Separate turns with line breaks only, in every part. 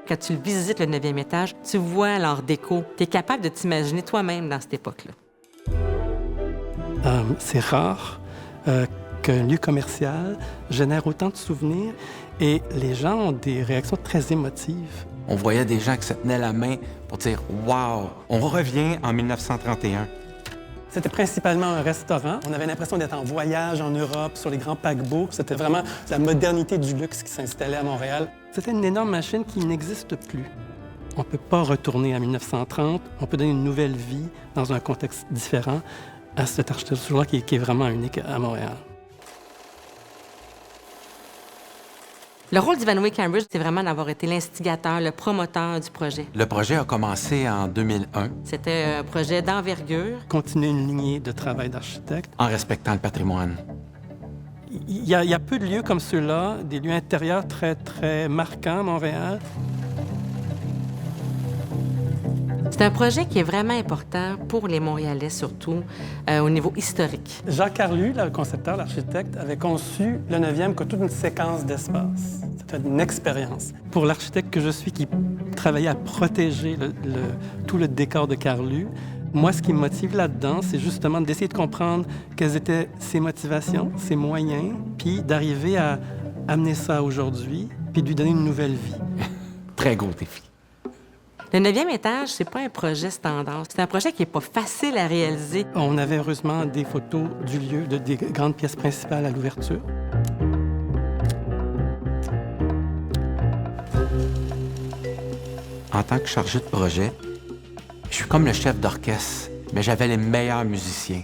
Quand tu visites le 9e étage, tu vois l'art déco. Tu es capable de t'imaginer toi-même dans cette époque-là.
C'est rare qu'un lieu commercial génère autant de souvenirs et les gens ont des réactions très émotives.
On voyait des gens qui se tenaient la main pour dire « Wow! » On revient en 1931.
C'était principalement un restaurant. On avait l'impression d'être en voyage en Europe, sur les grands paquebots. C'était vraiment la modernité du luxe qui s'installait à Montréal. C'était une énorme machine qui n'existe plus. On ne peut pas retourner à 1930. On peut donner une nouvelle vie dans un contexte différent à cette architecture-là qui est vraiment unique à Montréal.
Le rôle d'Ivanhoe Cambridge, c'est vraiment d'avoir été l'instigateur, le promoteur du projet.
Le projet a commencé en 2001.
C'était un projet d'envergure.
Continuer une lignée de travail d'architecte.
En respectant le patrimoine.
Il y a peu de lieux comme ceux-là, des lieux intérieurs très, très marquants à Montréal.
C'est un projet qui est vraiment important pour les Montréalais, surtout au niveau historique.
Jacques Carlu, le concepteur, l'architecte, avait conçu le 9e comme toute une séquence d'espace. C'était une expérience. Pour l'architecte que je suis, qui travaillait à protéger tout le décor de Carlu, moi, ce qui me motive là-dedans, c'est justement d'essayer de comprendre quelles étaient ses motivations, ses moyens, puis d'arriver à amener ça aujourd'hui, puis de lui donner une nouvelle vie.
Très gros défi.
Le 9e étage, c'est pas un projet standard. C'est un projet qui est pas facile à réaliser.
On avait heureusement des photos du lieu, des grandes pièces principales à l'ouverture.
En tant que chargé de projet, je suis comme le chef d'orchestre, mais j'avais les meilleurs musiciens.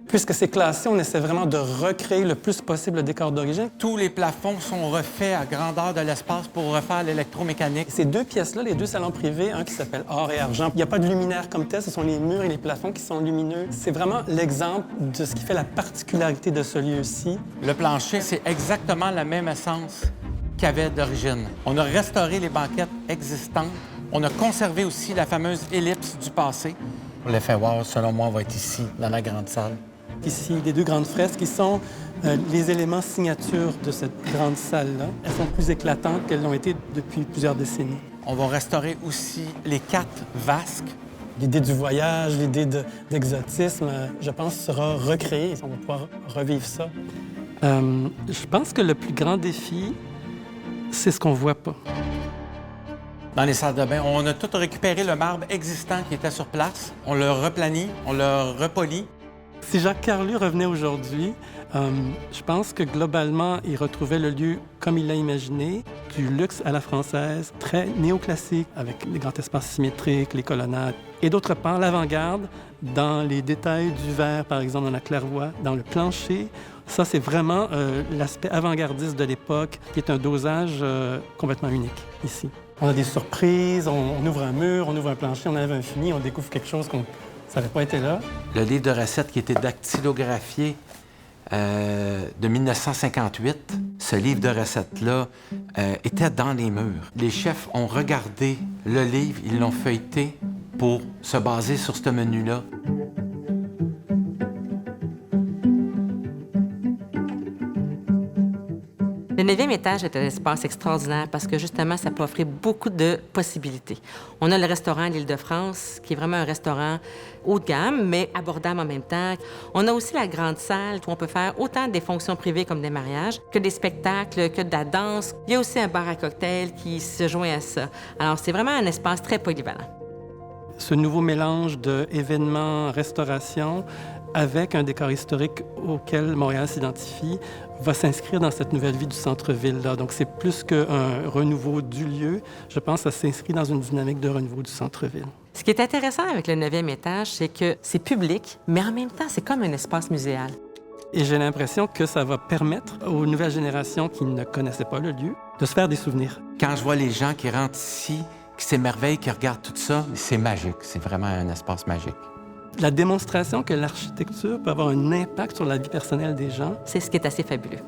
Puisque c'est classé, on essaie vraiment de recréer le plus possible le décor d'origine.
Tous les plafonds sont refaits à grandeur de l'espace pour refaire l'électromécanique.
Ces deux pièces-là, les deux salons privés, un qui s'appelle Or et Argent, il n'y a pas de luminaire comme tel, ce sont les murs et les plafonds qui sont lumineux. C'est vraiment l'exemple de ce qui fait la particularité de ce lieu-ci.
Le plancher, c'est exactement la même essence qu'il y avait d'origine. On a restauré les banquettes existantes. On a conservé aussi la fameuse ellipse du passé. L'effet wow, selon moi, va être ici, dans la grande salle.
Ici, les deux grandes fresques qui sont les éléments signatures de cette grande salle-là. Elles sont plus éclatantes qu'elles l'ont été depuis plusieurs décennies.
On va restaurer aussi les 4 vasques.
L'idée du voyage, l'idée d'exotisme, je pense, sera recréée. On va pouvoir revivre ça. Je pense que le plus grand défi, c'est ce qu'on voit pas.
Dans les salles de bain, on a tout récupéré le marbre existant qui était sur place. On le replanie, on le repolie.
Si Jacques Carlu revenait aujourd'hui, je pense que globalement, il retrouvait le lieu comme il l'a imaginé, du luxe à la française, très néoclassique, avec les grands espaces symétriques, les colonnades. Et d'autre part, l'avant-garde, dans les détails du verre, par exemple, dans la claire-voie, dans le plancher. Ça, c'est vraiment l'aspect avant-gardiste de l'époque, qui est un dosage complètement unique ici. On a des surprises, on ouvre un mur, on ouvre un plancher, on enlève un fini, on découvre quelque chose qu'on ne savait pas été là.
Le livre de recettes qui était dactylographié de 1958, ce livre de recettes-là était dans les murs. Les chefs ont regardé le livre, ils l'ont feuilleté pour se baser sur ce menu-là.
Le 9e étage est un espace extraordinaire parce que, justement, ça peut offrir beaucoup de possibilités. On a le restaurant L'Île-de-France, qui est vraiment un restaurant haut de gamme, mais abordable en même temps. On a aussi la grande salle où on peut faire autant des fonctions privées comme des mariages, que des spectacles, que de la danse. Il y a aussi un bar à cocktails qui se joint à ça. Alors, c'est vraiment un espace très polyvalent.
Ce nouveau mélange d'événements, restauration, avec un décor historique auquel Montréal s'identifie, va s'inscrire dans cette nouvelle vie du centre-ville-là. Donc, c'est plus qu'un renouveau du lieu. Je pense que ça s'inscrit dans une dynamique de renouveau du centre-ville.
Ce qui est intéressant avec le 9e étage, c'est que c'est public, mais en même temps, c'est comme un espace muséal.
Et j'ai l'impression que ça va permettre aux nouvelles générations qui ne connaissaient pas le lieu de se faire des souvenirs.
Quand je vois les gens qui rentrent ici, qui s'émerveillent, qui regardent tout ça, c'est magique. C'est vraiment un espace magique.
La démonstration que l'architecture peut avoir un impact sur la vie personnelle des gens.
C'est ce qui est assez fabuleux.